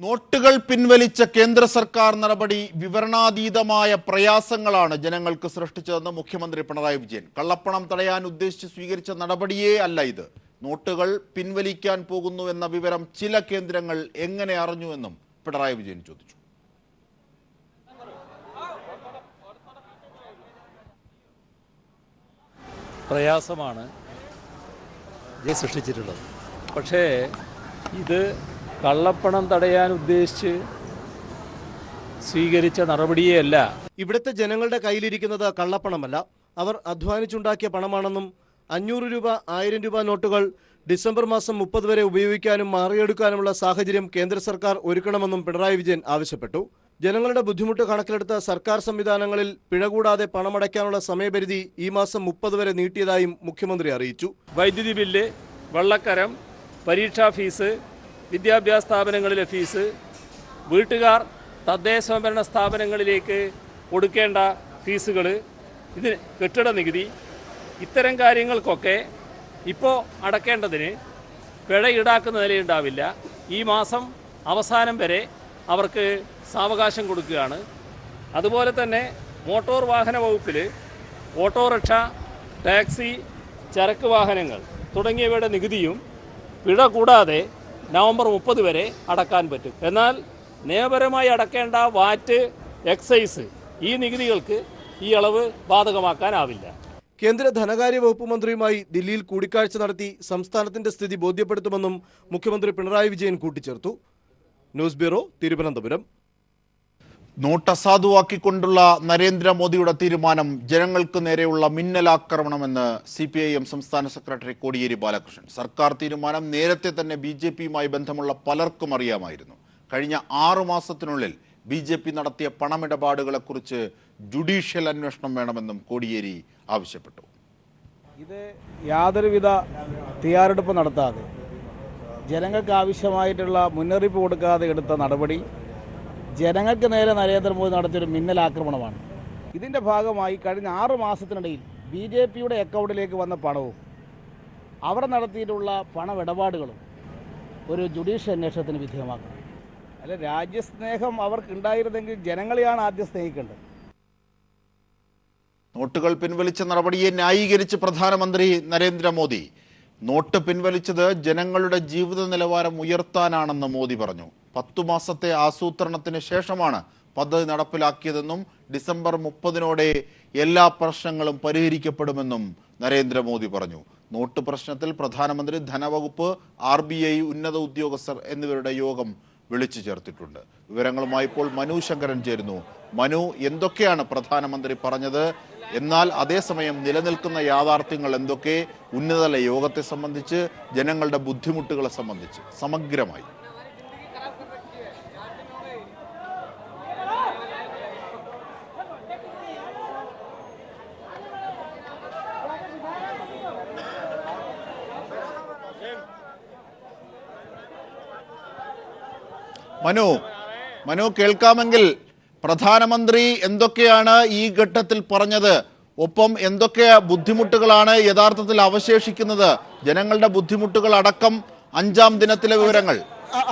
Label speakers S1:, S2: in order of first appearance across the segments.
S1: നോട്ടുകൾ പിൻവലിച്ച കേന്ദ്ര സർക്കാർ നടപടി വിവരണാതീതമായ പ്രയാസങ്ങളാണ് ജനങ്ങൾക്ക് സൃഷ്ടിച്ചതെന്ന് മുഖ്യമന്ത്രി പിണറായി വിജയൻ. കള്ളപ്പണം തടയാൻ ഉദ്ദേശിച്ച് സ്വീകരിച്ച നടപടിയേ അല്ല ഇത്. നോട്ടുകൾ പിൻവലിക്കാൻ പോകുന്നു എന്ന വിവരം ചില കേന്ദ്രങ്ങൾ എങ്ങനെ അറിഞ്ഞുവെന്നും പിണറായി വിജയൻ ചോദിച്ചു.
S2: പ്രയാസമാണ് സൃഷ്ടിച്ചിട്ടുള്ളത്. പക്ഷേ ഇത് കള്ളപ്പണം തടയാൻ ഉദ്ദേശിച്ച് സ്വീകരിച്ച നടപടിയേ അല്ല.
S3: ഇവിടുത്തെ ജനങ്ങളുടെ കയ്യിലിരിക്കുന്നത് കള്ളപ്പണമല്ല, അവർ അധ്വാനിച്ചുണ്ടാക്കിയ പണമാണെന്നും 500 രൂപ 1000 രൂപ നോട്ടുകൾ ഡിസംബർ മാസം 30 വരെ ഉപയോഗിക്കാനും മാറിയെടുക്കാനുമുള്ള സാഹചര്യം കേന്ദ്ര സർക്കാർ ഒരുക്കണമെന്നും പിണറായി വിജയൻ ആവശ്യപ്പെട്ടു. ജനങ്ങളുടെ ബുദ്ധിമുട്ട് കണക്കിലെടുത്ത സർക്കാർ സംവിധാനങ്ങളിൽ പിഴ കൂടാതെ പണമടയ്ക്കാനുള്ള സമയപരിധി ഈ മാസം 30 വരെ നീട്ടിയതായും മുഖ്യമന്ത്രി അറിയിച്ചു.
S2: വൈദ്യുതി ബില്ല്, വെള്ളക്കരം, പരീക്ഷാ ഫീസ്, വിദ്യാഭ്യാസ സ്ഥാപനങ്ങളിലെ ഫീസ്, വീട്ടുകാർ തദ്ദേശ സ്വയംഭരണ സ്ഥാപനങ്ങളിലേക്ക് കൊടുക്കേണ്ട ഫീസുകൾ, ഇത് കെട്ടിട നികുതി, ഇത്തരം കാര്യങ്ങൾക്കൊക്കെ ഇപ്പോൾ അടക്കേണ്ടതിന് പിഴ ഈടാക്കുന്ന നിലയുണ്ടാവില്ല. ഈ മാസം അവസാനം വരെ അവർക്ക് സാവകാശം കൊടുക്കുകയാണ്. അതുപോലെ തന്നെ മോട്ടോർ വാഹന വകുപ്പിൽ ഓട്ടോറിക്ഷ, ടാക്സി, ചരക്ക് വാഹനങ്ങൾ തുടങ്ങിയവയുടെ നികുതിയും പിഴ കൂടാതെ നവംബർ 30 വരെ അടക്കാൻ പറ്റും. എന്നാൽ നിയമപരമായി അടക്കേണ്ട വാറ്റ്, എക്സൈസ്, ഈ നികുതികൾക്ക് ഈ അളവ് ബാധകമാക്കാനാവില്ല.
S3: കേന്ദ്ര ധനകാര്യ വകുപ്പ് മന്ത്രിയുമായി ദില്ലിയിൽ കൂടിക്കാഴ്ച നടത്തി സംസ്ഥാനത്തിന്റെ സ്ഥിതി ബോധ്യപ്പെടുത്തുമെന്നും മുഖ്യമന്ത്രി പിണറായി വിജയൻ കൂട്ടിച്ചേർത്തു. News bureau, Thiruvananthapuram.
S1: നോട്ട് അസാധുവാക്കിക്കൊണ്ടുള്ള നരേന്ദ്രമോദിയുടെ തീരുമാനം ജനങ്ങൾക്ക് നേരെയുള്ള മിന്നലാക്രമണമെന്ന് CPIM സംസ്ഥാന സെക്രട്ടറി കോടിയേരി ബാലകൃഷ്ണൻ. സർക്കാർ തീരുമാനം നേരത്തെ തന്നെ BJPയുമായി ബന്ധമുള്ള പലർക്കും അറിയാമായിരുന്നു. കഴിഞ്ഞ 6 മാസത്തിനുള്ളിൽ BJP നടത്തിയ പണമിടപാടുകളെക്കുറിച്ച് ജുഡീഷ്യൽ അന്വേഷണം വേണമെന്നും കോടിയേരി ആവശ്യപ്പെട്ടു.
S4: ഇത് യാതൊരുവിധ തയ്യാറെടുപ്പ് നടത്താതെ, ജനങ്ങൾക്ക് ആവശ്യമായിട്ടുള്ള മുന്നറിയിപ്പ് കൊടുക്കാതെ എടുത്ത നടപടി ജനങ്ങൾക്ക് നേരെ നരേന്ദ്രമോദി നടത്തിയൊരു മിന്നലാക്രമണമാണ്. ഇതിൻ്റെ ഭാഗമായി കഴിഞ്ഞ 6 മാസത്തിനിടയിൽ BJPയുടെ അക്കൗണ്ടിലേക്ക് വന്ന പണവും അവർ നടത്തിയിട്ടുള്ള പണമിടപാടുകളും ഒരു ജുഡീഷ്യൽ അന്വേഷണത്തിന് വിധേയമാക്കണം. അല്ല, രാജ്യസ്നേഹം അവർക്കുണ്ടായിരുന്നെങ്കിൽ ജനങ്ങളെയാണ് ആദ്യം സ്നേഹിക്കേണ്ടത്.
S1: നോട്ടുകൾ പിൻവലിച്ച നടപടിയെ ന്യായീകരിച്ച് പ്രധാനമന്ത്രി നരേന്ദ്രമോദി. നോട്ട് പിൻവലിച്ചത് ജനങ്ങളുടെ ജീവിത നിലവാരം ഉയർത്താനാണെന്ന് മോദി പറഞ്ഞു. 10 മാസത്തെ ആസൂത്രണത്തിന് ശേഷമാണ് പദ്ധതി നടപ്പിലാക്കിയതെന്നും ഡിസംബർ 30-നോടെ എല്ലാ പ്രശ്നങ്ങളും പരിഹരിക്കപ്പെടുമെന്നും നരേന്ദ്രമോദി പറഞ്ഞു. നോട്ട് പ്രശ്നത്തിൽ പ്രധാനമന്ത്രി, ധനവകുപ്പ്, RBI ഉന്നത ഉദ്യോഗസ്ഥർ എന്നിവരുടെ യോഗം വിളിച്ചു ചേർത്തിട്ടുണ്ട്. വിവരങ്ങളുമായി ഇപ്പോൾ മനു ശങ്കരൻ ചേരുന്നു. മനു, എന്തൊക്കെയാണ് പ്രധാനമന്ത്രി പറഞ്ഞത്? എന്നാൽ അതേസമയം നിലനിൽക്കുന്ന യാഥാർത്ഥ്യങ്ങൾ എന്തൊക്കെ? ഉന്നതതല യോഗത്തെ സംബന്ധിച്ച്, ജനങ്ങളുടെ ബുദ്ധിമുട്ടുകളെ സംബന്ധിച്ച് സമഗ്രമായി. മനു കേൾക്കാമെങ്കിൽ പ്രധാനമന്ത്രി എന്തൊക്കെയാണ് ഈ ഘട്ടത്തിൽ പറഞ്ഞത്? ഒപ്പം എന്തൊക്കെ ബുദ്ധിമുട്ടുകളാണ് യഥാർത്ഥത്തിൽ അവശേഷിക്കുന്നത്? ജനങ്ങളുടെ ബുദ്ധിമുട്ടുകൾ അടക്കം 5ാം ദിനത്തിലെ വിവരങ്ങൾ.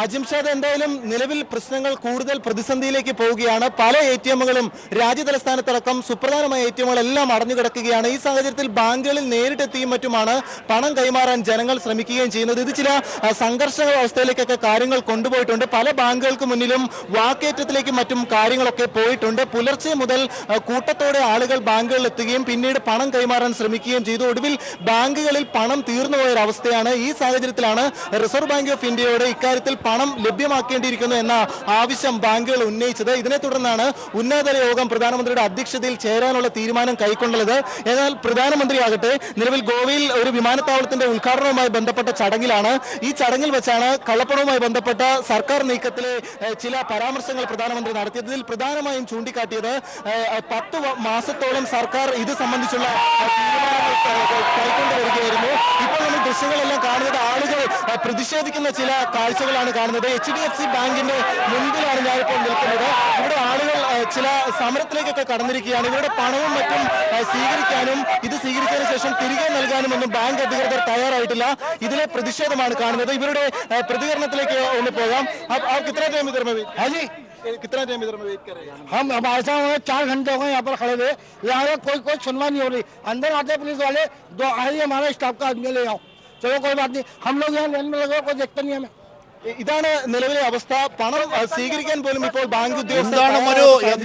S5: അജിംഷാദ്, എന്തായാലും നിലവിൽ പ്രശ്നങ്ങൾ കൂടുതൽ പ്രതിസന്ധിയിലേക്ക് പോവുകയാണ്. പല ATMകളും രാജ്യതലസ്ഥാനത്തടക്കം സുപ്രധാനമായ ATMകളെല്ലാം അടഞ്ഞു കിടക്കുകയാണ്. ഈ സാഹചര്യത്തിൽ ബാങ്കുകളിൽ നേരിട്ടെത്തിയും മറ്റുമാണ് പണം കൈമാറാൻ ജനങ്ങൾ ശ്രമിക്കുകയും ചെയ്യുന്നത്. ഇത് ചില സംഘർഷ അവസ്ഥയിലേക്കൊക്കെ കാര്യങ്ങൾ കൊണ്ടുപോയിട്ടുണ്ട്. പല ബാങ്കുകൾക്ക് മുന്നിലും വാക്കേറ്റത്തിലേക്കും മറ്റും കാര്യങ്ങളൊക്കെ പോയിട്ടുണ്ട്. പുലർച്ചെ മുതൽ കൂട്ടത്തോടെ ആളുകൾ ബാങ്കുകളിൽ എത്തുകയും പിന്നീട് പണം കൈമാറാൻ ശ്രമിക്കുകയും ചെയ്തു. ഒടുവിൽ ബാങ്കുകളിൽ പണം തീർന്നുപോയൊരവസ്ഥയാണ്. ഈ സാഹചര്യത്തിലാണ് റിസർവ് ബാങ്ക് ഓഫ് ഇന്ത്യയോട് ഇക്കാര്യത്തിൽ പണം ലഭ്യമാക്കേണ്ടിയിരിക്കുന്നു എന്ന ആവശ്യം ബാങ്കുകൾ ഉന്നയിച്ചത്. ഇതിനെ തുടർന്നാണ് ഉന്നതതല യോഗം പ്രധാനമന്ത്രിയുടെ അധ്യക്ഷതയിൽ ചേരാനുള്ള തീരുമാനം കൈക്കൊണ്ടത്. എന്നാൽ പ്രധാനമന്ത്രിയാകട്ടെ നിലവിൽ ഗോവയിൽ ഒരു വിമാനത്താവളത്തിന്റെ ഉദ്ഘാടനവുമായി ബന്ധപ്പെട്ട ചടങ്ങിലാണ്. ഈ ചടങ്ങിൽ വെച്ചാണ് കള്ളപ്പണവുമായി ബന്ധപ്പെട്ട സർക്കാർ നീക്കത്തിലെ ചില പരാമർശങ്ങൾ പ്രധാനമന്ത്രി നടത്തിയത്. ഇതിൽ പ്രധാനമായും ചൂണ്ടിക്കാട്ടിയത് 10 മാസത്തോളം സർക്കാർ ഇത് സംബന്ധിച്ചുള്ള തീരുമാനങ്ങൾ കൈക്കൊണ്ടുവരികയായിരുന്നു. ഇപ്പോൾ നമ്മൾ ദൃശ്യങ്ങളെല്ലാം കാണുന്നത് ആളുകൾ പ്രതിഷേധിക്കുന്ന ചില കാഴ്ചകളാണ് കാഴ്ചകളാണ് കാണുന്നത്. HDFC ബാങ്കിന്റെ മുൻപിലാണ് ഞാനിപ്പോൾ നിൽക്കുന്നത്. ഇവിടെ ആളുകൾ ചില സമരത്തിലേക്കൊക്കെ കടന്നിരിക്കുകയാണ്. ഇവരുടെ പണവും മറ്റും സ്വീകരിക്കാനും ഇത് സ്വീകരിച്ചതിന് ശേഷം തിരികെ നൽകാനും ഒന്നും ബാങ്ക് അധികൃതർ തയ്യാറായിട്ടില്ല. ഇതിലെ പ്രതിഷേധമാണ് കാണുന്നത്. ഇവരുടെ പ്രതികരണത്തിലേക്ക് ഒന്ന് പോകാം. कितना टाइम इधर में वेट कर रहे हैं?
S6: हम हमारे साथ 4 घंटे हो गए यहाँ पर खड़े हुए। यहाँ पे कोई सुनवाई नहीं हो रही। अंदर आते पुलिस वाले, दो आइए हमारे स्टाफ का आदमी ले आओ, चलो कोई बात नहीं, हम लोग यहाँ लाइन में लगे, कोई देखता नहीं हमें।
S5: ഇതാണ് നിലവിലെ അവസ്ഥ. പണം സ്വീകരിക്കാൻ പോലും ഇപ്പോൾ ബാങ്ക്
S1: എന്താണ്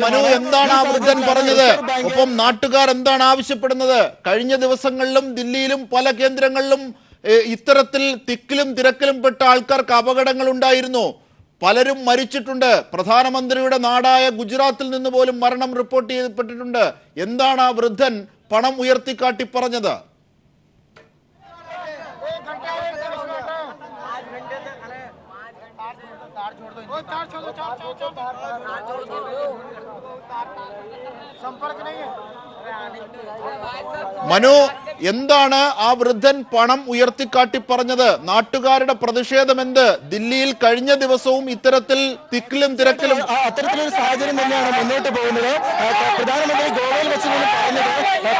S1: മനു എന്താണ് ആ വൃദ്ധൻ പറഞ്ഞത്? ഒപ്പം നാട്ടുകാർ എന്താണ് ആവശ്യപ്പെടുന്നത്? കഴിഞ്ഞ ദിവസങ്ങളിലും ദില്ലിയിലും പല കേന്ദ്രങ്ങളിലും ഇത്തരത്തിൽ തിക്കിലും തിരക്കിലും പെട്ട ആൾക്കാർക്ക് അപകടങ്ങൾ ഉണ്ടായിരുന്നു. പലരും മരിച്ചിട്ടുണ്ട്. പ്രധാനമന്ത്രിയുടെ നാടായ ഗുജറാത്തിൽ നിന്ന് പോലും മരണം റിപ്പോർട്ട് ചെയ്യപ്പെട്ടിട്ടുണ്ട്. എന്താണ് ആ വൃദ്ധൻ പണം ഉയർത്തിക്കാട്ടി പറഞ്ഞത്? മനു, എന്താണ് ആ വൃദ്ധൻ പണം ഉയർത്തിക്കാട്ടി പറഞ്ഞത്? നാട്ടുകാരുടെ പ്രതിഷേധം എന്ത്? ദില്ലിയിൽ കഴിഞ്ഞ ദിവസവും ഇത്തരത്തിൽ തിക്കിലും തിരക്കിലും
S5: അത്തരത്തിലൊരു സാഹചര്യം തന്നെയാണ് മുന്നോട്ട് പോകുന്നത്. പ്രധാനമന്ത്രി ഗോവയിൽ വെച്ച് പറഞ്ഞത്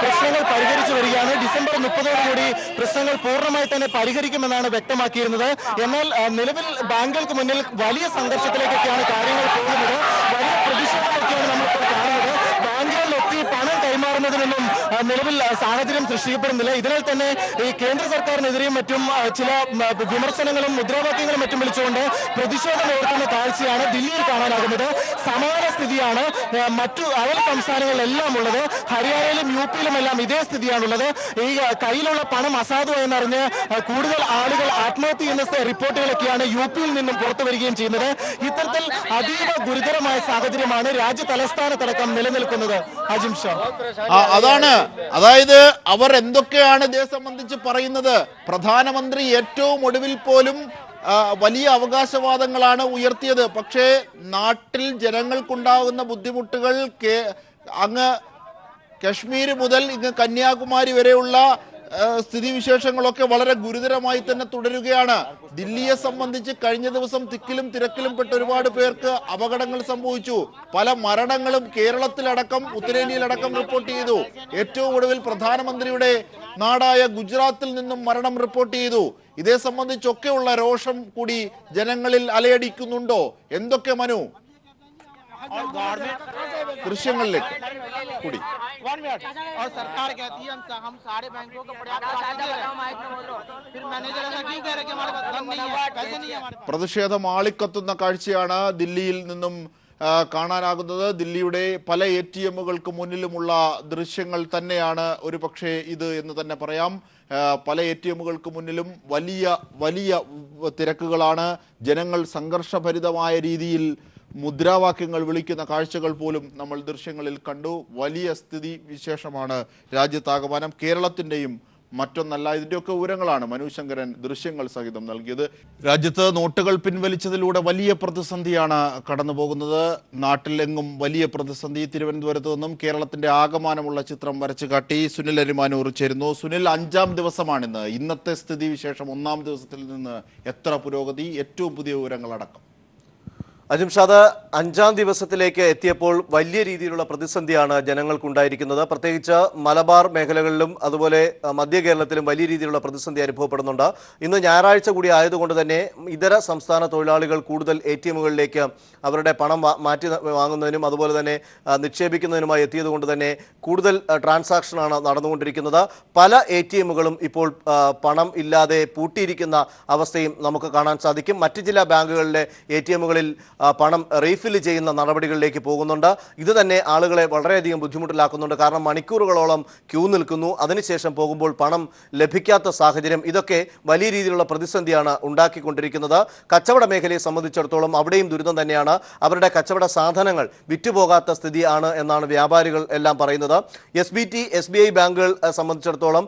S5: പ്രശ്നങ്ങൾ പരിഹരിച്ചു വരികയാണ്. ഡിസംബർ 30 പ്രശ്നങ്ങൾ പൂർണ്ണമായി തന്നെ പരിഹരിക്കുമെന്നാണ് വ്യക്തമാക്കിയിരുന്നത്. എന്നാൽ നിലവിൽ ബാങ്കുകൾക്ക് മുന്നിൽ വലിയ സംഘർഷത്തിലേക്കൊക്കെയാണ് കാര്യങ്ങൾ പോകുന്നത്. വലിയ പ്രതിഷേധമൊക്കെയാണ് നമ്മളിപ്പോൾ കാണുന്നത്. ബാങ്കുകളിലെത്തി പണം കൈമാറുന്നതിനൊന്നും നിലവിൽ സാഹചര്യം സൃഷ്ടിക്കപ്പെടുന്നില്ല. ഇതിനാൽ തന്നെ ഈ കേന്ദ്ര സർക്കാരിനെതിരെയും മറ്റും ചില വിമർശനങ്ങളും മുദ്രാവാക്യങ്ങളും മറ്റും വിളിച്ചുകൊണ്ട് പ്രതിഷേധം ഉയർത്തുന്ന കാഴ്ചയാണ് ദില്ലിയിൽ കാണാനാകുന്നത്. സമാന സ്ഥിതിയാണ് മറ്റു അയൽ സംസ്ഥാനങ്ങളിലെല്ലാം ഉള്ളത്. ഹരിയാനയിലും UP-യിലുമെല്ലാം ഇതേ സ്ഥിതിയാണുള്ളത്. ഈ കയ്യിലുള്ള പണം അസാധു എന്നറിഞ്ഞ് കൂടുതൽ ആളുകൾ ആത്മഹത്യ ചെയ്യുന്ന റിപ്പോർട്ടുകളൊക്കെയാണ് UP-യിൽ നിന്നും പുറത്തു വരികയും ചെയ്യുന്നത്. ഇത്തരത്തിൽ അതീവ ഗുരുതരമായ സാഹചര്യമാണ് രാജ്യ തലസ്ഥാനത്തടക്കം നിലനിൽക്കുന്നത്. അജിം ഷാ,
S1: അതായത് അവർ എന്തൊക്കെയാണ് ഇതേ സംബന്ധിച്ച് പറയുന്നത്? പ്രധാനമന്ത്രി ഏറ്റവും ഒടുവിൽ പോലും വലിയ അവകാശവാദങ്ങളാണ് ഉയർത്തിയത്. പക്ഷേ നാട്ടിൽ ജനങ്ങൾക്കുണ്ടാകുന്ന ബുദ്ധിമുട്ടുകൾ അങ്ങ് കശ്മീർ മുതൽ ഇങ്ങ് കന്യാകുമാരി വരെയുള്ള സ്ഥിതിവിശേഷങ്ങളൊക്കെ വളരെ ഗുരുതരമായി തന്നെ തുടരുകയാണ്. ദില്ലിയെ സംബന്ധിച്ച് കഴിഞ്ഞ ദിവസം തിക്കിലും തിരക്കിലും പെട്ട് ഒരുപാട് പേർക്ക് അപകടങ്ങൾ സംഭവിച്ചു. പല മരണങ്ങളും കേരളത്തിലടക്കം ഉത്തരേന്ത്യയിലടക്കം റിപ്പോർട്ട് ചെയ്തു. ഏറ്റവും ഒടുവിൽ പ്രധാനമന്ത്രിയുടെ നാടായ ഗുജറാത്തിൽ നിന്നും മരണം റിപ്പോർട്ട് ചെയ്തു. ഇതേ സംബന്ധിച്ചൊക്കെയുള്ള രോഷം കൂടി ജനങ്ങളിൽ അലയടിക്കുന്നുണ്ടോ? എന്തൊക്കെ മനു ദൃശ്യങ്ങളിലേക്ക് കൂടി?
S7: और सरकार कहती है हम सारे बैंकों को पर्याप्त फिर मैनेजर ऐसा क्यों कह रहे कि हमारे पास धन नहीं है, पैसे नहीं है हमारे पास?
S1: പ്രതിഷേധം ആളിക്കത്തുന്ന കാഴ്ചയാണ് ദില്ലിയിൽ നിന്നും കാണാനാകുന്നത്. ദില്ലിയുടെ പല ATM-കൾക്ക് മുന്നിലുമുള്ള ദൃശ്യങ്ങൾ തന്നെയാണ് ഒരു പക്ഷേ ഇത് എന്ന് തന്നെ പറയാം. പല ATM-കൾക്ക് മുന്നിലും വലിയ വലിയ തിരക്കുകളാണ്. ജനങ്ങൾ സംഘർഷഭരിതമായ രീതിയിൽ മുദ്രാവാക്യങ്ങൾ വിളിക്കുന്ന കാഴ്ചകൾ പോലും നമ്മൾ ദൃശ്യങ്ങളിൽ കണ്ടു. വലിയ സ്ഥിതി വിശേഷമാണ് രാജ്യത്താകമാനം. കേരളത്തിൻ്റെയും മറ്റൊന്നല്ല. ഇതിൻ്റെയൊക്കെ വിവരങ്ങളാണ് മനു ശങ്കരൻ ദൃശ്യങ്ങൾ സഹിതം നൽകിയത്. രാജ്യത്ത് നോട്ടുകൾ പിൻവലിച്ചതിലൂടെ വലിയ പ്രതിസന്ധിയാണ് കടന്നു പോകുന്നത്. നാട്ടിലെങ്ങും വലിയ പ്രതിസന്ധി. തിരുവനന്തപുരത്ത് നിന്നും കേരളത്തിന്റെ ആകമാനമുള്ള ചിത്രം വരച്ചു കാട്ടി സുനിൽ അരിമാനൂർ ചേരുന്നു. സുനിൽ, 5-ാം ദിവസമാണിന്ന്. ഇന്നത്തെ സ്ഥിതി വിശേഷം 1-ാം ദിവസത്തിൽ നിന്ന് എത്ര പുരോഗതി? ഏറ്റവും പുതിയ വിവരങ്ങളടക്കം.
S3: അജിംഷാദ്, 5-ാം ദിവസത്തിലേക്ക് എത്തിയപ്പോൾ വലിയ രീതിയിലുള്ള പ്രതിസന്ധിയാണ് ജനങ്ങൾക്കുണ്ടായിരിക്കുന്നത്. പ്രത്യേകിച്ച് മലബാർ മേഖലകളിലും അതുപോലെ മധ്യ കേരളത്തിലും വലിയ രീതിയിലുള്ള പ്രതിസന്ധി അനുഭവപ്പെടുന്നുണ്ട്. ഇന്ന് ഞായറാഴ്ച കൂടി ആയതുകൊണ്ട് തന്നെ ഇതര സംസ്ഥാന തൊഴിലാളികൾ കൂടുതൽ ATM-കളിലേക്ക് അവരുടെ പണം മാറ്റി വാങ്ങുന്നതിനും അതുപോലെ തന്നെ നിക്ഷേപിക്കുന്നതിനുമായി എത്തിയതുകൊണ്ട് തന്നെ കൂടുതൽ ട്രാൻസാക്ഷനാണ് നടന്നുകൊണ്ടിരിക്കുന്നത്. പല ATM-കളും ഇപ്പോൾ പണം ഇല്ലാതെ പൂട്ടിയിരിക്കുന്ന അവസ്ഥയും നമുക്ക് കാണാൻ സാധിക്കും. മറ്റ് ചില ബാങ്കുകളിലെ ATM-കളിൽ പണം റീഫിൽ ചെയ്യുന്ന നടപടികളിലേക്ക് പോകുന്നുണ്ട്. ഇത് തന്നെ ആളുകളെ വളരെയധികം ബുദ്ധിമുട്ടിലാക്കുന്നുണ്ട്. കാരണം മണിക്കൂറുകളോളം ക്യൂ നിൽക്കുന്നു, അതിനുശേഷം പോകുമ്പോൾ പണം ലഭിക്കാത്ത സാഹചര്യം. ഇതൊക്കെ വലിയ രീതിയിലുള്ള പ്രതിസന്ധിയാണ് ഉണ്ടാക്കിക്കൊണ്ടിരിക്കുന്നത്. കച്ചവട മേഖലയെ സംബന്ധിച്ചിടത്തോളം അവിടെയും ദുരിതം തന്നെയാണ്. അവരുടെ കച്ചവട സാധനങ്ങൾ വിറ്റുപോകാത്ത സ്ഥിതിയാണ് എന്നാണ് വ്യാപാരികൾ എല്ലാം പറയുന്നത്. SBT, SBI ബാങ്കുകൾ സംബന്ധിച്ചിടത്തോളം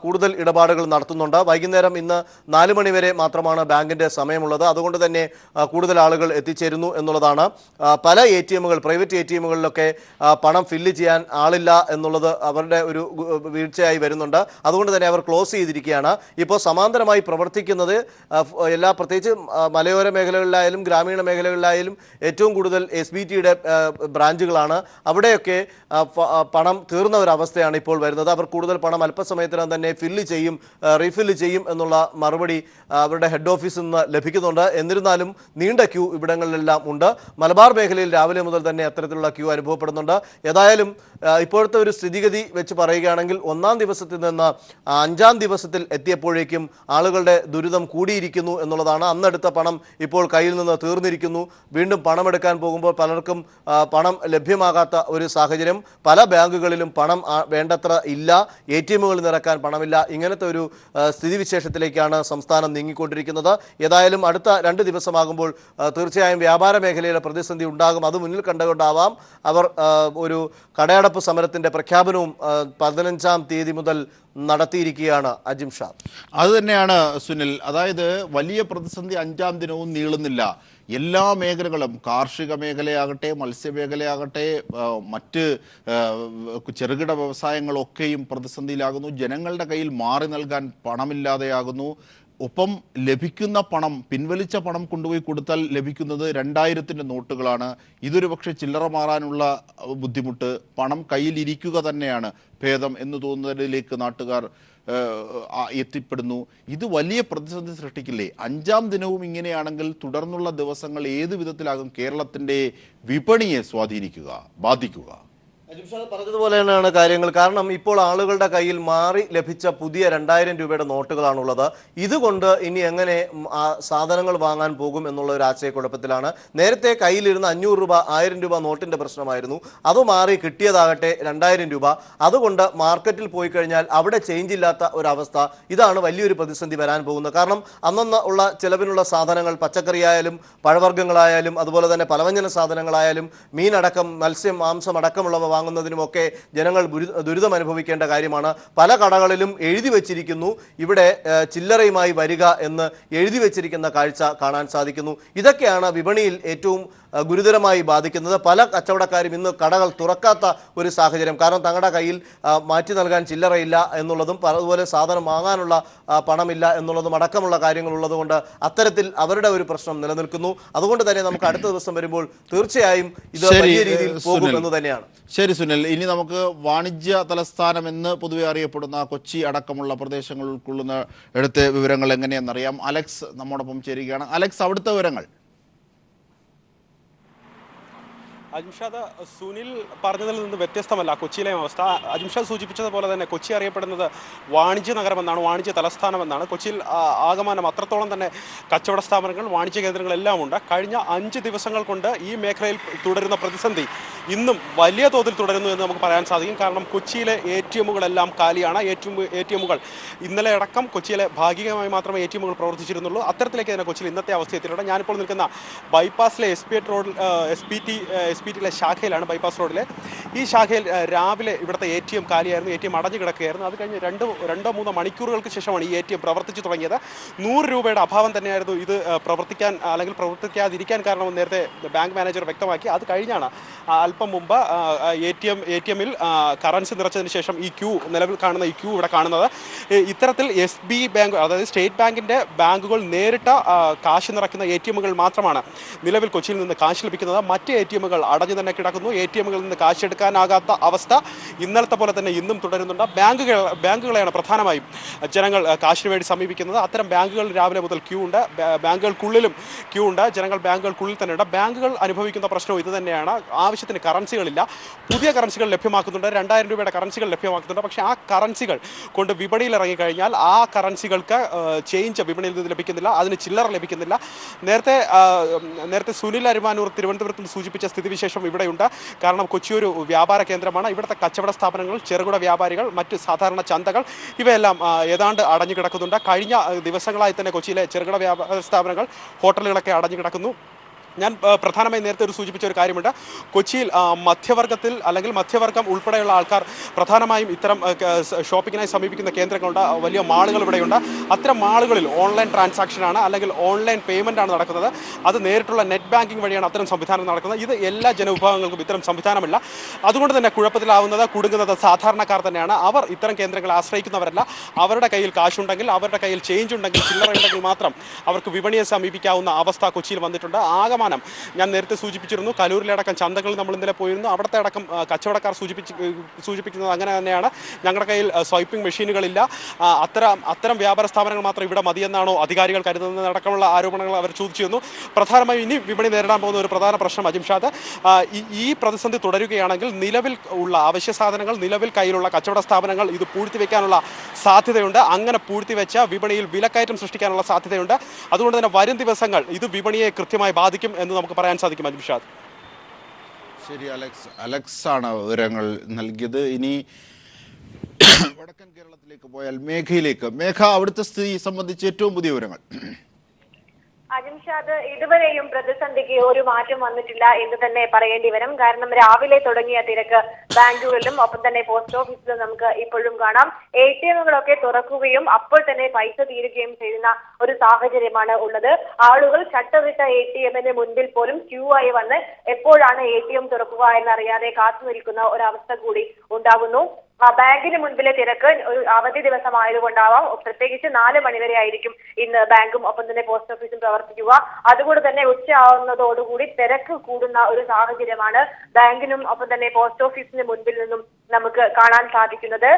S3: കൂടുതൽ ഇടപാടുകൾ നടത്തുന്നുണ്ട്. വൈകുന്നേരം ഇന്ന് 4 മണി വരെ മാത്രമാണ് ബാങ്കിന്റെ സമയമുള്ളത്. അതുകൊണ്ട് തന്നെ കൂടുതൽ ആളുകൾ എത്തിച്ചേരുന്നു എന്നുള്ളതാണ്. പല ATM-കൾ പ്രൈവറ്റ് ATM-കളിലൊക്കെ പണം ഫില്ല് ചെയ്യാൻ ആളില്ല എന്നുള്ളത് അവരുടെ ഒരു വീഴ്ചയായി വരുന്നുണ്ട്. അതുകൊണ്ട് തന്നെ അവർ ക്ലോസ് ചെയ്തിരിക്കുകയാണ്. ഇപ്പോൾ സമാന്തരമായി പ്രവർത്തിക്കുന്നത് പ്രത്യേകിച്ച് മലയോര മേഖലകളിലായാലും ഗ്രാമീണ മേഖലകളിലായാലും ഏറ്റവും കൂടുതൽ SBTയുടെ ബ്രാഞ്ചുകളാണ്. അവിടെയൊക്കെ പണം തീർന്ന ഒരവസ്ഥയാണ് ഇപ്പോൾ വരുന്നത്. അവർ കൂടുതൽ പണം അല്പസമയത്തിനകം തന്നെ റീഫില്ല് ചെയ്യും എന്നുള്ള മറുപടി അവരുടെ ഹെഡ് ഓഫീസിൽ നിന്ന് ലഭിക്കുന്നുണ്ട്. എന്നിരുന്നാലും നീണ്ട ക്യൂ ഇവിടങ്ങളിലെല്ലാം ഉണ്ട്. മലബാർ മേഖലയിൽ രാവിലെ മുതൽ തന്നെ അത്തരത്തിലുള്ള ക്യൂ അനുഭവപ്പെടുന്നുണ്ട്. ഏതായാലും ഇപ്പോഴത്തെ ഒരു സ്ഥിതിഗതി വെച്ച് പറയുകയാണെങ്കിൽ 1-ാം ദിവസത്തിൽ നിന്ന് 5-ാം ദിവസത്തിൽ എത്തിയപ്പോഴേക്കും ആളുകളുടെ ദുരിതം കൂടിയിരിക്കുന്നു എന്നുള്ളതാണ്. അന്നെടുത്ത പണം ഇപ്പോൾ കയ്യിൽ നിന്ന് തീർന്നിരിക്കുന്നു. വീണ്ടും പണമെടുക്കാൻ പോകുമ്പോൾ പലർക്കും പണം ലഭ്യമാകാത്ത ഒരു സാഹചര്യം. പല ബാങ്കുകളിലും പണം വേണ്ടത്ര ഇല്ല. ATM-കളിൽ നിറക്കാൻ പണമില്ല. ഇങ്ങനത്തെ ഒരു സ്ഥിതിവിശേഷത്തിലേക്കാണ് സംസ്ഥാനം നീങ്ങിക്കൊണ്ടിരിക്കുന്നത്. ഏതായാലും അടുത്ത 2 ദിവസമാകുമ്പോൾ തീർച്ചയായും വ്യാപാര മേഖലയിലെ പ്രതിസന്ധി ഉണ്ടാകും. അത് മുന്നിൽ കണ്ടുകൊണ്ടാവാം അവർ ഒരു കടയടപ്പ് സമരത്തിന്റെ പ്രഖ്യാപനവും 15-ാം തീയതി മുതൽ നടത്തിയിരിക്കുകയാണ്. അജിം ഷാ,
S1: അത് തന്നെയാണ് സുനിൽ. അതായത് വലിയ പ്രതിസന്ധി 5-ാം ദിനവും നീളുന്നില്ല. എല്ലാ മേഖലകളും, കാർഷിക മേഖലയാകട്ടെ, മത്സ്യമേഖലയാകട്ടെ, മറ്റ് ചെറുകിട വ്യവസായങ്ങളൊക്കെയും പ്രതിസന്ധിയിലാകുന്നു. ജനങ്ങളുടെ കയ്യിൽ മാറി നൽകാൻ പണമില്ലാതെയാകുന്നു. ഒപ്പം ലഭിക്കുന്ന പണം, പിൻവലിച്ച പണം കൊണ്ടുപോയി കൊടുത്താൽ ലഭിക്കുന്നത് 2000-ൻ്റെ നോട്ടുകളാണ്. ഇതൊരു പക്ഷേ ചില്ലറ മാറാനുള്ള ബുദ്ധിമുട്ട്, പണം കയ്യിലിരിക്കുക തന്നെയാണ് ഭേദം എന്ന് തോന്നുന്നതിലേക്ക് നാട്ടുകാർ എത്തിപ്പെടുന്നു. ഇത് വലിയ പ്രതിസന്ധി സൃഷ്ടിക്കില്ലേ? 5-ാം ദിനവും ഇങ്ങനെയാണെങ്കിൽ തുടർന്നുള്ള ദിവസങ്ങൾ ഏത് വിധത്തിലാകും കേരളത്തിൻ്റെ വിപണിയെ ബാധിക്കുക?
S3: പറഞ്ഞതുപോലെ തന്നെയാണ് കാര്യങ്ങൾ. കാരണം ഇപ്പോൾ ആളുകളുടെ കയ്യിൽ മാറി ലഭിച്ച പുതിയ 2000 രൂപയുടെ നോട്ടുകളാണുള്ളത്. ഇതുകൊണ്ട് ഇനി എങ്ങനെ സാധനങ്ങൾ വാങ്ങാൻ പോകും എന്നുള്ള ഒരു ആശയക്കുഴപ്പത്തിലാണ്. നേരത്തെ കയ്യിലിരുന്ന 500 രൂപ 1000 രൂപ നോട്ടിന്റെ പ്രശ്നമായിരുന്നു. അത് മാറി കിട്ടിയതാകട്ടെ 2000 രൂപ. അതുകൊണ്ട് മാർക്കറ്റിൽ പോയി കഴിഞ്ഞാൽ അവിടെ ചേഞ്ച് ഇല്ലാത്ത ഒരവസ്ഥ. ഇതാണ് വലിയൊരു പ്രതിസന്ധി വരാൻ പോകുന്നത്. കാരണം അന്നന്ന് ഉള്ള ചിലവിനുള്ള സാധനങ്ങൾ, പച്ചക്കറിയായാലും പഴവർഗ്ഗങ്ങളായാലും അതുപോലെ തന്നെ പലവ്യഞ്ജന സാധനങ്ങളായാലും മീനടക്കം, മത്സ്യം, മാംസം അടക്കമുള്ളവ വാങ്ങുന്നതിനുമൊക്കെ ജനങ്ങൾ ദുരിതം അനുഭവിക്കേണ്ട കാര്യമാണ്. പല കടകളിലും എഴുതി വെച്ചിരിക്കുന്നു ഇവിടെ ചില്ലറയുമായി വരിക എന്ന് എഴുതി വെച്ചിരിക്കുന്ന കാഴ്ച കാണാൻ സാധിക്കുന്നു. ഇതൊക്കെയാണ് വിപണിയിൽ ഏറ്റവും ഗുരുതരമായി ബാധിക്കുന്നത്. പല കച്ചവടക്കാരും ഇന്ന് കടകൾ തുറക്കാത്ത ഒരു സാഹചര്യം. കാരണം തങ്ങളുടെ കയ്യിൽ മാറ്റി നൽകാൻ ചില്ലറയില്ല എന്നുള്ളതും അതുപോലെ സാധനം വാങ്ങാനുള്ള പണമില്ല എന്നുള്ളതും അടക്കമുള്ള കാര്യങ്ങളുള്ളതുകൊണ്ട് അത്തരത്തിൽ അവരുടെ ഒരു പ്രശ്നം നിലനിൽക്കുന്നു. അതുകൊണ്ട് തന്നെ നമുക്ക് അടുത്ത ദിവസം വരുമ്പോൾ തീർച്ചയായും ഇത് വലിയ രീതിയിൽ പോകുമെന്ന് തന്നെയാണ്.
S1: ശരി സുനിൽ, ഇനി നമുക്ക് വാണിജ്യ തലസ്ഥാനം എന്ന് പൊതുവെ അറിയപ്പെടുന്ന കൊച്ചി അടക്കമുള്ള പ്രദേശങ്ങൾ ഉൾക്കൊള്ളുന്ന എടുത്ത വിവരങ്ങൾ എങ്ങനെയെന്നറിയാം. അലക്സ് നമ്മോടൊപ്പം ചേരുകയാണ്. അലക്സ്, അവിടുത്തെ വിവരങ്ങൾ.
S8: അജിംഷാദ്, സുനിൽ പറഞ്ഞതിൽ നിന്ന് വ്യത്യസ്തമല്ല കൊച്ചിയിലെ അവസ്ഥ. അജിംഷാദ് സൂചിപ്പിച്ചതുപോലെ തന്നെ കൊച്ചി അറിയപ്പെടുന്നത് വാണിജ്യ നഗരമെന്നാണ്, വാണിജ്യ തലസ്ഥാനമെന്നാണ്. കൊച്ചിയിൽ ആകമാനം അത്രത്തോളം തന്നെ കച്ചവട സ്ഥാപനങ്ങൾ, വാണിജ്യ കേന്ദ്രങ്ങളെല്ലാം ഉണ്ട്. കഴിഞ്ഞ 5 ദിവസങ്ങൾ കൊണ്ട് ഈ മേഖലയിൽ തുടരുന്ന പ്രതിസന്ധി ഇന്നും വലിയ തോതിൽ തുടരുന്നു എന്ന് നമുക്ക് പറയാൻ സാധിക്കും. കാരണം കൊച്ചിയിലെ ATM-കളെല്ലാം കാലിയാണ്. ATM-കൾ ഇന്നലെ അടക്കം കൊച്ചിയിലെ ഭാഗികമായി മാത്രമേ ATM-കൾ പ്രവർത്തിച്ചിരുന്നുള്ളൂ. അത്തരത്തിലേക്ക് തന്നെ കൊച്ചിയിൽ ഇന്നത്തെ അവസ്ഥ എത്തിയിട്ടുണ്ട്. ഞാനിപ്പോൾ നിൽക്കുന്ന ബൈപ്പാസിലെ SPTയിലെ ശാഖയിലാണ്, ബൈപ്പാസ് റോഡിലെ ഈ ശാഖയിൽ രാവിലെ ഇവിടുത്തെ ATM കാലിയായിരുന്നു. ATM അടഞ്ഞു കിടക്കുകയായിരുന്നു. അത് കഴിഞ്ഞ് 2-3 മണിക്കൂറുകൾക്ക് ശേഷമാണ് ഈ ATM പ്രവർത്തിച്ചു തുടങ്ങിയത്. 100 രൂപയുടെ അഭാവം തന്നെയായിരുന്നു ഇത് പ്രവർത്തിക്കാതിരിക്കാൻ കാരണമെന്ന് നേരത്തെ ബാങ്ക് മാനേജർ വ്യക്തമാക്കി. അത് കഴിഞ്ഞാണ് അല്പം മുമ്പ് ATM-ൽ കറൻസി നിറച്ചതിന് ശേഷം ഈ ക്യൂ, നിലവിൽ കാണുന്ന ഈ ക്യൂ ഇവിടെ കാണുന്നത്. ഇത്തരത്തിൽ SB ബാങ്ക്, അതായത് സ്റ്റേറ്റ് ബാങ്കിൻ്റെ ബാങ്കുകൾ നേരിട്ട് കാശ് നിറയ്ക്കുന്ന ATM-കൾ മാത്രമാണ് നിലവിൽ കൊച്ചിയിൽ നിന്ന് കാശ് ലഭിക്കുന്നത്. മറ്റ് ATM-കൾ അടഞ്ഞു തന്നെ കിടക്കുന്നു. ATM-കളിൽ നിന്ന് കാശ് എടുക്കാനാകാത്ത അവസ്ഥ ഇന്നലത്തെ പോലെ തന്നെ ഇന്നും തുടരുന്നുണ്ട്. ബാങ്കുകളെയാണ് പ്രധാനമായും ജനങ്ങൾ കാശിന് വേണ്ടി സമീപിക്കുന്നത്. അത്തരം ബാങ്കുകൾ രാവിലെ മുതൽ ക്യൂ ഉണ്ട്. ബാങ്കുകൾക്കുള്ളിലും ക്യൂ ഉണ്ട്. ജനങ്ങൾ ബാങ്കുകൾക്കുള്ളിൽ തന്നെയുണ്ട്. ബാങ്കുകൾ അനുഭവിക്കുന്ന പ്രശ്നവും ഇത് തന്നെയാണ്. ആവശ്യത്തിന് കറൻസികളില്ല. പുതിയ കറൻസികൾ ലഭ്യമാക്കുന്നുണ്ട്. 2000 രൂപയുടെ കറൻസികൾ ലഭ്യമാക്കുന്നുണ്ട്. പക്ഷേ ആ കറൻസികൾ കൊണ്ട് വിപണിയിൽ ഇറങ്ങിക്കഴിഞ്ഞാൽ ആ കറൻസികൾക്ക് ചേഞ്ച് വിപണിയിൽ നിന്ന് ലഭിക്കുന്നില്ല. അതിന് ചില്ലറ ലഭിക്കുന്നില്ല. നേരത്തെ സുനിൽ അരുമാനൂർ തിരുവനന്തപുരത്ത് സൂചിപ്പിച്ച സ്ഥിതിവിശേഷം ഇവിടെയുണ്ട്. കാരണം കൊച്ചി ഒരു വ്യാപാര കേന്ദ്രമാണ്. ഇവിടുത്തെ കച്ചവട സ്ഥാപനങ്ങൾ, ചെറുകിട വ്യാപാരികൾ, മറ്റ് സാധാരണ ചന്തകൾ ഇവയെല്ലാം ഏതാണ്ട് അടഞ്ഞു കിടക്കുന്നുണ്ട്. കഴിഞ്ഞ ദിവസങ്ങളായി തന്നെ കൊച്ചിയിലെ ചെറുകിട വ്യാപാര സ്ഥാപനങ്ങൾ, ഹോട്ടലുകളൊക്കെ അടഞ്ഞു കിടക്കുന്നു. ഞാൻ പ്രധാനമായി നേരത്തെ സൂചിപ്പിച്ച ഒരു കാര്യമുണ്ട്. കൊച്ചിയിൽ മധ്യവർഗത്തിൽ അല്ലെങ്കിൽ മധ്യവർഗം ഉൾപ്പെടെയുള്ള ആൾക്കാർ പ്രധാനമായും ഇത്തരം ഷോപ്പിങ്ങിനായി സമീപിക്കുന്ന കേന്ദ്രങ്ങളുണ്ട്. വലിയ മാളുകൾ ഇവിടെയുണ്ട്. അത്തരം മാളുകളിൽ ഓൺലൈൻ ട്രാൻസാക്ഷനാണ് അല്ലെങ്കിൽ ഓൺലൈൻ പേയ്മെൻ്റ് ആണ് നടക്കുന്നത്. അത് നേരിട്ടുള്ള നെറ്റ് ബാങ്കിങ് വഴിയാണ് അത്തരം സംവിധാനം നടക്കുന്നത്. ഇത് എല്ലാ ജനവിഭാഗങ്ങൾക്കും ഇത്തരം സംവിധാനമില്ല. അതുകൊണ്ട് തന്നെ കുടുങ്ങുന്നത് സാധാരണക്കാർ തന്നെയാണ്. അവർ ഇത്തരം കേന്ദ്രങ്ങളെ ആശ്രയിക്കുന്നവരല്ല. അവരുടെ കയ്യിൽ കാശുണ്ടെങ്കിൽ, അവരുടെ കയ്യിൽ ചേഞ്ച് ഉണ്ടെങ്കിൽ, ചില്ലറ ഉണ്ടെങ്കിൽ മാത്രം അവർക്ക് വിപണിയെ സമീപിക്കാവുന്ന അവസ്ഥ കൊച്ചിയിൽ വന്നിട്ടുണ്ട്. ആകമാനം ഞാൻ നേരത്തെ സൂചിപ്പിച്ചിരുന്നു, കലൂരിലടക്കം ചന്തകളിൽ നമ്മൾ ഇന്നലെ പോയിരുന്നു. അവിടുത്തെ അടക്കം കച്ചവടക്കാർ സൂചിപ്പിക്കുന്നത് അങ്ങനെ തന്നെയാണ്. ഞങ്ങളുടെ കയ്യിൽ സ്വൈപ്പിംഗ് മെഷീനുകളില്ല, അത്തരം വ്യാപാര സ്ഥാപനങ്ങൾ മാത്രം ഇവിടെ മതിയെന്നാണോ അധികാരികൾ കരുതുന്നതടക്കമുള്ള ആരോപണങ്ങൾ അവർ ചോദിച്ചിരുന്നു. പ്രധാനമായും ഇനി വിപണി നേരിടാൻ പോകുന്ന ഒരു പ്രധാന പ്രശ്നം അജിംഷാദ്, ഈ പ്രതിസന്ധി തുടരുകയാണെങ്കിൽ നിലവിൽ ഉള്ള അവശ്യ സാധനങ്ങൾ, നിലവിൽ കയ്യിലുള്ള കച്ചവട സ്ഥാപനങ്ങൾ ഇത് പൂഴ്ത്തിവെക്കാനുള്ള സാധ്യതയുണ്ട്. അങ്ങനെ പൂഴ്ത്തിവെച്ച വിപണിയിൽ വിലക്കയറ്റം സൃഷ്ടിക്കാനുള്ള സാധ്യതയുണ്ട്. അതുകൊണ്ട് തന്നെ വരും ദിവസങ്ങൾ ഇത് വിപണിയെ കൃത്യമായി ബാധിക്കും എന്ന് നമുക്ക് പറയാൻ സാധിക്കും. അജിംഷാദ്.
S1: ശരി, അലക്സ് ആണ് വിവരങ്ങൾ നൽകിയത്. ഇനി വടക്കൻ കേരളത്തിലേക്ക് പോയാൽ മേഘ, അവിടുത്തെ സ്ഥിതി സംബന്ധിച്ച് ഏറ്റവും പുതിയ വിവരങ്ങൾ.
S9: അജിംഷാദ്, ഇതുവരെയും പ്രതിസന്ധിക്ക് ഒരു മാറ്റം വന്നിട്ടില്ല എന്ന് തന്നെ പറയേണ്ടി വരും. കാരണം രാവിലെ തുടങ്ങിയ തിരക്ക് ബാങ്കുകളിലും ഒപ്പം തന്നെ പോസ്റ്റ് ഓഫീസിലും നമുക്ക് ഇപ്പോഴും കാണാം. ATMകളൊക്കെ തുറക്കുകയും അപ്പോൾ തന്നെ പൈസ തീരുകയും ചെയ്യുന്ന ഒരു സാഹചര്യമാണ് ഉള്ളത്. ആളുകൾ ഷട്ടറിട്ട ATMന് മുൻപിൽ പോലും ക്യൂ ആയി വന്ന് എപ്പോഴാണ് ATM തുറക്കുക എന്നറിയാതെ കാത്തു നിൽക്കുന്ന ഒരവസ്ഥ കൂടി ഉണ്ടാകുന്നു. ബാങ്കിന് മുൻപിലെ തിരക്ക് ഒരു അവധി ദിവസമായതുകൊണ്ടാവാം, പ്രത്യേകിച്ച് 4 മണിവരെ ആയിരിക്കും ഇന്ന് ബാങ്കും ഒപ്പം തന്നെ പോസ്റ്റ് ഓഫീസും പ്രവർത്തിക്കുക. അതുകൊണ്ട് തന്നെ ഉച്ചയാവുന്നതോടുകൂടി തിരക്ക് കൂടുന്ന ഒരു സാഹചര്യമാണ് ബാങ്കിനും ഒപ്പം തന്നെ പോസ്റ്റ് ഓഫീസിന് മുൻപിൽ നിന്നും നമുക്ക് കാണാൻ സാധിക്കുന്നത്.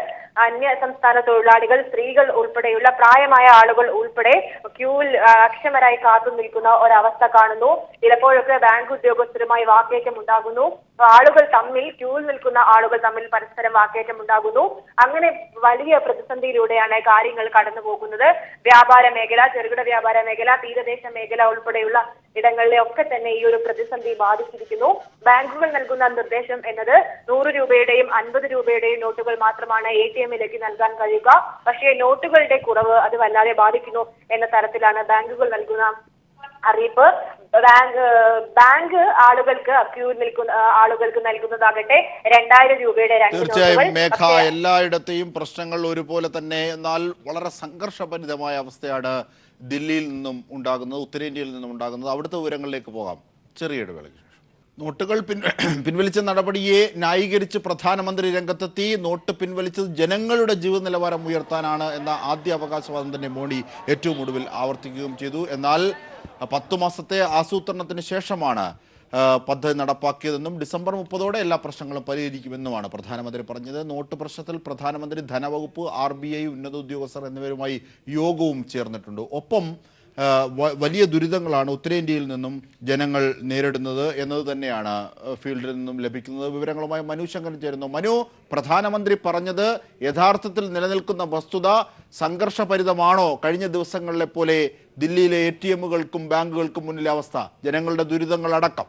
S9: അന്യ സംസ്ഥാന തൊഴിലാളികൾ, സ്ത്രീകൾ ഉൾപ്പെടെയുള്ള പ്രായമായ ആളുകൾ ഉൾപ്പെടെ ക്യൂവിൽ അക്ഷമരായി കാത്തു നിൽക്കുന്ന ഒരവസ്ഥ കാണുന്നു. ചിലപ്പോഴൊക്കെ ബാങ്ക് ഉദ്യോഗസ്ഥരുമായി വാക്കേറ്റം ഉണ്ടാകുന്നു. ആളുകൾ തമ്മിൽ, ക്യൂവിൽ നിൽക്കുന്ന ആളുകൾ തമ്മിൽ പരസ്പരം വാക്കേറ്റം ഉണ്ടാകുന്നു. അങ്ങനെ വലിയ പ്രതിസന്ധിയിലൂടെയാണ് കാര്യങ്ങൾ കടന്നു പോകുന്നത്. വ്യാപാര മേഖല, ചെറുകിട വ്യാപാര മേഖല, തീരദേശ മേഖല ഉൾപ്പെടെയുള്ള ഇടങ്ങളിലെ ഒക്കെ തന്നെ ഈ ഒരു പ്രതിസന്ധി ബാധിച്ചിരിക്കുന്നു. ബാങ്കുകൾ നൽകുന്ന നിർദ്ദേശം എന്നത് 100 രൂപയുടെയും 50 രൂപയുടെയും നോട്ടുകൾ മാത്രമാണ് ATMയിലേക്ക് നൽകാൻ കഴിയുക. പക്ഷേ നോട്ടുകളുടെ കുറവ് അത് വല്ലാതെ ബാധിക്കുന്നു എന്ന തരത്തിലാണ് ബാങ്കുകൾ നൽകുന്ന അറിയിപ്പ്. ബാങ്ക് ആളുകൾക്ക് ക്യൂ നിൽക്കുന്ന ആളുകൾക്ക് നൽകുന്നതാകട്ടെ 2000 രൂപയുടെ 2
S1: തീർച്ചയായും മേഘ, എല്ലായിടത്തെയും പ്രശ്നങ്ങൾ ഒരുപോലെ തന്നെ. എന്നാൽ വളരെ സംഘർഷഭരിതമായ അവസ്ഥയാണ് ദില്ലിയിൽ നിന്നും ഉണ്ടാകുന്നത്, ഉത്തരേന്ത്യയിൽ നിന്നും ഉണ്ടാകുന്നത്. അവിടുത്തെ വിവരങ്ങളിലേക്ക് പോകാം ചെറിയ ഇടവേളയ്ക്ക് ശേഷം. നോട്ടുകൾ പിൻവലിച്ച നടപടിയെ ന്യായീകരിച്ച് പ്രധാനമന്ത്രി രംഗത്തെത്തി. നോട്ട് പിൻവലിച്ചത് ജനങ്ങളുടെ ജീവിത നിലവാരം ഉയർത്താനാണ് എന്ന ആദ്യ അവകാശവാദം തന്നെ മോഡി ഏറ്റവും ഒടുവിൽ ആവർത്തിക്കുകയും ചെയ്തു. എന്നാൽ 10 മാസത്തെ ആസൂത്രണത്തിന് ശേഷമാണ് പദ്ധതി നടപ്പാക്കിയതെന്നും ഡിസംബർ 30ഓടെ എല്ലാ പ്രശ്നങ്ങളും പരിഹരിക്കുമെന്നുമാണ് പ്രധാനമന്ത്രി പറഞ്ഞത്. നോട്ട് പ്രശ്നത്തിൽ പ്രധാനമന്ത്രി, ധനവകുപ്പ്, RBI ഉന്നത ഉദ്യോഗസ്ഥർ എന്നിവരുമായി യോഗവും ചേർന്നിട്ടുണ്ട്. ഒപ്പം വലിയ ദുരിതങ്ങളാണ് ഉത്തരേന്ത്യയിൽ നിന്നും ജനങ്ങൾ നേരിടുന്നത് എന്നത് തന്നെയാണ് ഫീൽഡിൽ നിന്നും ലഭിക്കുന്നത്. വിവരങ്ങളുമായി മനു ശങ്കരൻ ചേരുന്നു. മനു, പ്രധാനമന്ത്രി പറഞ്ഞത് യഥാർത്ഥത്തിൽ നിലനിൽക്കുന്ന വസ്തുത സംഘർഷഭരിതമാണോ? കഴിഞ്ഞ ദിവസങ്ങളിലെ പോലെ ദില്ലിയിലെ ATMകൾക്കും ബാങ്കുകൾക്കും മുന്നിലെ അവസ്ഥ, ജനങ്ങളുടെ ദുരിതങ്ങളടക്കം?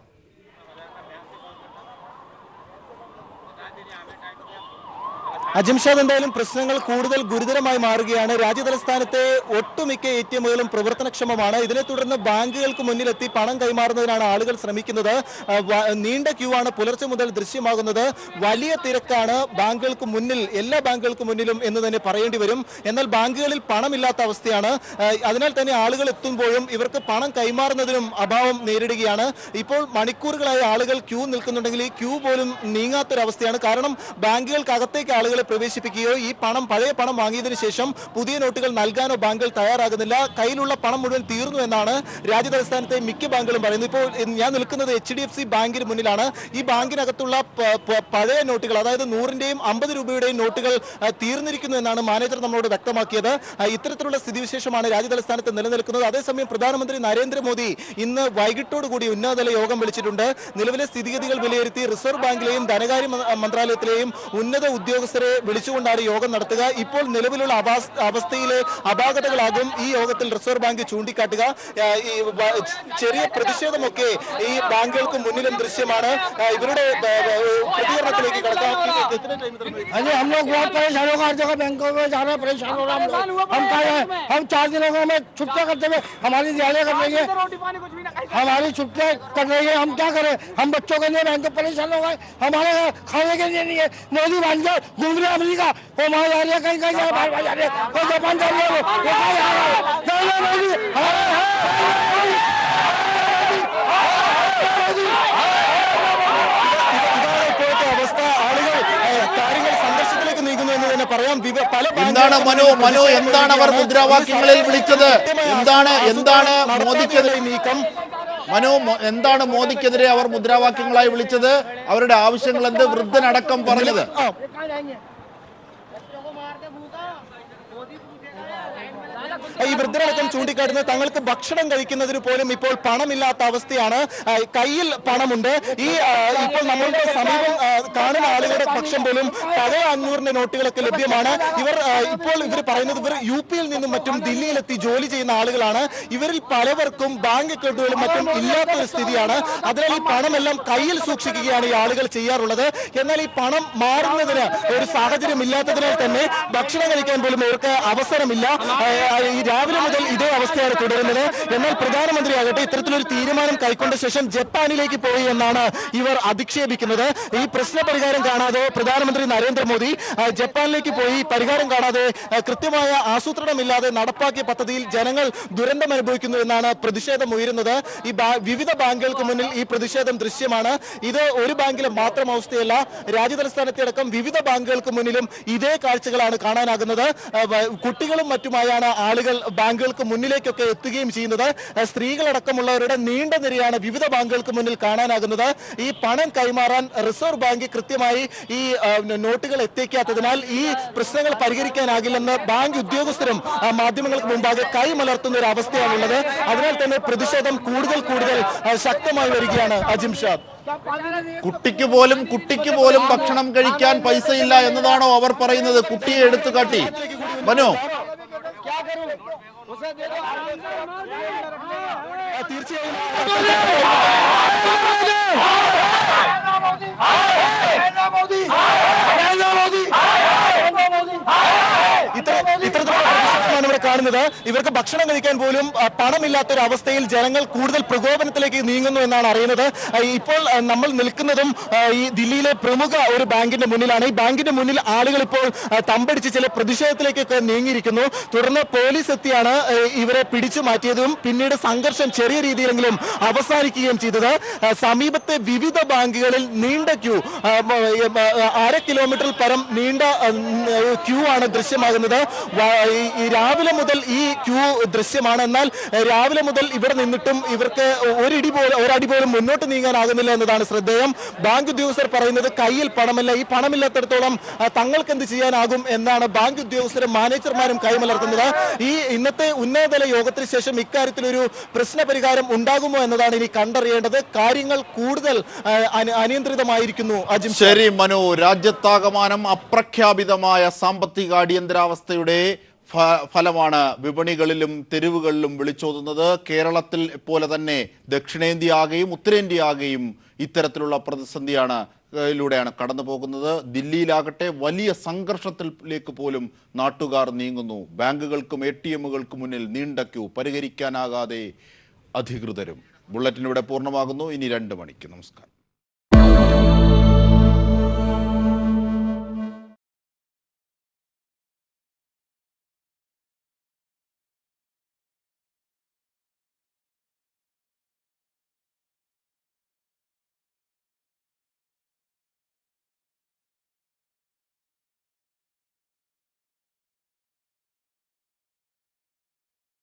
S5: അജിംഷാദ്, എന്തായാലും പ്രശ്നങ്ങൾ കൂടുതൽ ഗുരുതരമായി മാറുകയാണ്. രാജ്യതലസ്ഥാനത്തെ ഒട്ടുമിക്ക ATMകളും പ്രവർത്തനക്ഷമമാണ്. ഇതിനെ തുടർന്ന് ബാങ്കുകൾക്ക് മുന്നിലെത്തി പണം കൈമാറുന്നതിനാണ് ആളുകൾ ശ്രമിക്കുന്നത്. നീണ്ട ക്യൂ ആണ് പുലർച്ചെ മുതൽ ദൃശ്യമാകുന്നത്. വലിയ തിരക്കാണ് ബാങ്കുകൾക്ക് മുന്നിൽ, എല്ലാ ബാങ്കുകൾക്ക് മുന്നിലും എന്ന് തന്നെ പറയേണ്ടി വരും. എന്നാൽ ബാങ്കുകളിൽ പണമില്ലാത്ത അവസ്ഥയാണ്. അതിനാൽ തന്നെ ആളുകൾ എത്തുമ്പോഴും ഇവർക്ക് പണം കൈമാറുന്നതിനും അഭാവം നേരിടുകയാണ്. ഇപ്പോൾ മണിക്കൂറുകളായി ആളുകൾ ക്യൂ നിൽക്കുന്നുണ്ടെങ്കിൽ ഈ ക്യൂ പോലും നീങ്ങാത്തൊരവസ്ഥയാണ്. കാരണം ബാങ്കുകൾക്കകത്തേക്ക് ആളുകളെ പ്രവേശിപ്പിക്കുകയോ ഈ പഴയ പണം വാങ്ങിയതിനു ശേഷം പുതിയ നോട്ടുകൾ നൽകാനോ ബാങ്കുകൾ തയ്യാറാകുന്നില്ല. കയ്യിലുള്ള പണം മുഴുവൻ തീർന്നു എന്നാണ് രാജ്യതലസ്ഥാനത്തെ മിക്ക ബാങ്കുകളും പറയുന്നത്. ഇപ്പോൾ ഞാൻ നിൽക്കുന്നത് HDFC ബാങ്കിന് മുന്നിലാണ്. ഈ ബാങ്കിനകത്തുള്ള പഴയ നോട്ടുകൾ, അതായത് 100ന്റെയും 50 രൂപയുടെയും നോട്ടുകൾ തീർന്നിരിക്കുന്നു എന്നാണ് മാനേജർ നമ്മളോട് വ്യക്തമാക്കിയത്. ഇത്തരത്തിലുള്ള സ്ഥിതിവിശേഷമാണ് രാജ്യതലസ്ഥാനത്ത് നിലനിൽക്കുന്നത്. അതേസമയം പ്രധാനമന്ത്രി നരേന്ദ്രമോദി ഇന്ന് വൈകിട്ടോടുകൂടി ഉന്നതതല യോഗം വിളിച്ചിട്ടുണ്ട്. നിലവിലെ സ്ഥിതിഗതികൾ വിലയിരുത്തി റിസർവ് ബാങ്കിലെയും ധനകാര്യ മന്ത്രാലയത്തിലെയും ഉന്നത ഉദ്യോഗസ്ഥരെ വിളിച്ചുകൊണ്ടാണ് യോഗം നടത്തുക. ഇപ്പോൾ നിലവിലുള്ള അവസ്ഥയിലെ അപാകതകളാകും ഈ യോഗത്തിൽ റിസർവ് ബാങ്ക് ചൂണ്ടിക്കാട്ടുക. ഈ ചെറിയ പ്രതിഷേധമൊക്കെ ഈ ബാങ്കുകൾക്ക് മുന്നിലും ദൃശ്യമാണ്. ഇവരുടെ പ്രതികരണത്തിലേക്ക് കടക്കാം.
S6: हम लोग बहुत परेशान हो गए, हर जगह बैंकों में जा रहे हैं, परेशान हो रहे हैं हम 4 दिनों में छुट्टियां करते हुए हमारी दिहाड़ियां कर रही है। हमारी छुट्टियां कर रही है, हम क्या करें? हम बच्चों के लिए बैंक परेशान हो गए, हमारे खाने के लिए नहीं है। मोदी बन गया, घूम रहे अमेरिका, वो वहां जा रहे हैं, कहीं कहीं बाहर जा रहे हैं, वो जापान जा रहे हैं, वो कहाँ जा रहे हैं? मोदी
S5: ഇപ്പോഴത്തെ അവസ്ഥ ആളുകൾ കാര്യങ്ങൾ സംഘർഷത്തിലേക്ക് നീങ്ങുന്നു എന്ന് തന്നെ പറയാം. പല
S1: എന്താണ് മനു എന്താണ് അവർ മുദ്രാവാക്യങ്ങളിൽ വിളിച്ചത്? എന്താണ് മോദിക്കെതിരെ
S5: നീക്കം
S1: എന്താണ് മോദിക്കെതിരെ അവർ മുദ്രാവാക്യങ്ങളായി വിളിച്ചത്? അവരുടെ ആവശ്യങ്ങൾ എന്ത്? വൃദ്ധനടക്കം പറഞ്ഞത്
S5: ഈ വൃദ്ധരടക്കം ചൂണ്ടിക്കാട്ടുന്നത് തങ്ങൾക്ക് ഭക്ഷണം കഴിക്കുന്നതിന് പോലും ഇപ്പോൾ പണമില്ലാത്ത അവസ്ഥയാണ്. കയ്യിൽ പണമുണ്ട്. ഇപ്പോൾ നമ്മളുടെ സമീപം കാണുന്ന ആളുകളുടെ പക്ഷം പോലും പഴയ 500-ന്റെ നോട്ടുകളൊക്കെ ലഭ്യമാണ്. ഇവർ പറയുന്നത് ഇവർ യു.പിയിൽ നിന്നും മറ്റും ദില്ലിയിലെത്തി ജോലി ചെയ്യുന്ന ആളുകളാണ്. ഇവരിൽ പലവർക്കും ബാങ്ക് അക്കൗണ്ടുകളും മറ്റും ഇല്ലാത്തൊരു സ്ഥിതിയാണ്. അതിനാൽ ഈ പണമെല്ലാം കയ്യിൽ സൂക്ഷിക്കുകയാണ് ഈ ആളുകൾ ചെയ്യാറുള്ളത്. എന്നാൽ ഈ പണം മാറുന്നതിന് ഒരു സാഹചര്യം ഇല്ലാത്തതിനാൽ തന്നെ ഭക്ഷണം കഴിക്കാൻ പോലും ഇവർക്ക് അവസരമില്ല. ഈ രാവിലെ മുതൽ ഇതേ അവസ്ഥയാണ് തുടരുന്നത്. എന്നാൽ പ്രധാനമന്ത്രി ആകട്ടെ ഇത്തരത്തിലൊരു തീരുമാനം കൈക്കൊണ്ട ശേഷം ജപ്പാനിലേക്ക് പോയി എന്നാണ് ഇവർ അധിക്ഷേപിക്കുന്നത്. ഈ പ്രശ്ന പരിഹാരം കാണാതെ പ്രധാനമന്ത്രി നരേന്ദ്രമോദി ജപ്പാനിലേക്ക് പോയി പരിഹാരം കാണാതെ കൃത്യമായ ആസൂത്രണമില്ലാതെ നടപ്പാക്കിയ പദ്ധതിയിൽ ജനങ്ങൾ ദുരന്തം അനുഭവിക്കുന്നു എന്നാണ് പ്രതിഷേധം ഉയരുന്നത്. ഈ വിവിധ ബാങ്കുകൾക്ക് മുന്നിൽ ഈ പ്രതിഷേധം ദൃശ്യമാണ്. ഇത് ഒരു ബാങ്കിലെ മാത്രം അവസ്ഥയല്ല, രാജ്യതലസ്ഥാനത്തടക്കം വിവിധ ബാങ്കുകൾക്ക് മുന്നിലും ഇതേ കാഴ്ചകളാണ് കാണാനാകുന്നത്. കുട്ടികളും മറ്റുമായാണ് ആളുകൾ ബാങ്കുകൾക്ക് മുന്നിലേക്കൊക്കെ എത്തുകയും ചെയ്യുന്നത്. സ്ത്രീകളടക്കമുള്ളവരുടെ നീണ്ട നിരയാണ് വിവിധ ബാങ്കുകൾക്ക് മുന്നിൽ കാണാനാകുന്നത്. ഈ പണം കൈമാറാൻ റിസർവ് ബാങ്ക് കൃത്യമായി ഈ നോട്ടുകൾ എത്തിക്കാത്തതിനാൽ ഈ പ്രശ്നങ്ങൾ പരിഹരിക്കാനാകില്ലെന്ന് ബാങ്ക് ഉദ്യോഗസ്ഥരും മാധ്യമങ്ങൾക്ക് മുമ്പാകെ കൈമലർത്തുന്ന ഒരു അവസ്ഥയാണുള്ളത്. അതിനാൽ തന്നെ പ്രതിഷേധം കൂടുതൽ ശക്തമായി വരികയാണ്. അജിംഷാദ്,
S1: കുട്ടിക്ക് പോലും ഭക്ഷണം കഴിക്കാൻ പൈസയില്ല എന്നതാണോ അവർ പറയുന്നത്? കുട്ടിയെ എടുത്തു കാട്ടി മനു
S5: തീർച്ചയായും ഇവിടെ കാണുന്നത്. ഇവർക്ക് ഭക്ഷണം കഴിക്കാൻ പോലും പണമില്ലാത്തൊരു അവസ്ഥയിൽ ജനങ്ങൾ കൂടുതൽ പ്രകോപനത്തിലേക്ക് നീങ്ങുന്നു എന്നാണ് അറിയുന്നത്. ഇപ്പോൾ നമ്മൾ നിൽക്കുന്നതും ഈ ദില്ലിയിലെ പ്രമുഖ ഒരു ബാങ്കിന്റെ മുന്നിലാണ്. ഈ ബാങ്കിന്റെ മുന്നിൽ ആളുകൾ ഇപ്പോൾ തമ്പടിച്ച് ചില പ്രതിഷേധത്തിലേക്കൊക്കെ നീങ്ങിയിരിക്കുന്നു. തുടർന്ന് പോലീസ് എത്തിയാണ് ഇവരെ പിടിച്ചു മാറ്റിയതും പിന്നീട് സംഘർഷം ചെറിയ രീതിയിലെങ്കിലും അവസാനിക്കുകയും ചെയ്തത്. സമീപത്തെ വിവിധ ബാങ്കുകളിൽ നീണ്ട ക്യൂ, 1/2 കിലോമീറ്ററിൽ പരം നീണ്ട ക്യൂ ആണ് ദൃശ്യമാകുന്നത്. ഈ രാവിലെ മുതൽ ഈ ക്യൂ ദൃശ്യമാണ്. എന്നാൽ രാവിലെ മുതൽ ഇവിടെ നിന്നിട്ടും ഇവർക്ക് ഒരടി പോലും മുന്നോട്ട് നീങ്ങാനാകുന്നില്ല എന്നതാണ് ശ്രദ്ധേയം. ബാങ്ക് ഉദ്യോഗസ്ഥർ പറയുന്നത് കയ്യിൽ പണമല്ല, ഈ പണമില്ലാത്തടത്തോളം തങ്ങൾക്ക് എന്ത് ചെയ്യാനാകും എന്നാണ് ബാങ്ക് ഉദ്യോഗസ്ഥരും മാനേജർമാരും കൈമലർത്തുന്നത്. ഈ ഇന്നത്തെ ഉന്നതതല യോഗത്തിന് ശേഷം ഇക്കാര്യത്തിൽ ഒരു പ്രശ്ന പരിഹാരം ഉണ്ടാകുമോ എന്നതാണ് ഇനി കണ്ടറിയേണ്ടത്. കാര്യങ്ങൾ കൂടുതൽ അനിയന്ത്രിതമായിരിക്കുന്നു.
S1: ശരി മനു, രാജ്യത്താകമാനം അപ്രഖ്യാപിതമായ സാമ്പത്തിക അടിയന്തരാവസ്ഥയുടെ ഫലമാണ് വിപണികളിലും തെരുവുകളിലും വിളിച്ചോതുന്നത്. കേരളത്തിൽ പോലെ തന്നെ ദക്ഷിണേന്ത്യ ആകെയും ഉത്തരേന്ത്യ ആകെയും ഇത്തരത്തിലുള്ള പ്രതിസന്ധിയാണ് ിലൂടെയാണ് കടന്നു പോകുന്നത്. ദില്ലിയിലാകട്ടെ വലിയ സംഘർഷത്തിലേക്ക് പോലും നാട്ടുകാർ നീങ്ങുന്നു. ബാങ്കുകൾക്കും ATMകൾക്കും മുന്നിൽ നീണ്ട ക്യൂ, പരിഹരിക്കാനാകാതെ അധികൃതരും. ബുള്ളറ്റിൻ ഇവിടെ പൂർണ്ണമാകുന്നു. ഇനി 2 മണിക്ക്. നമസ്കാരം.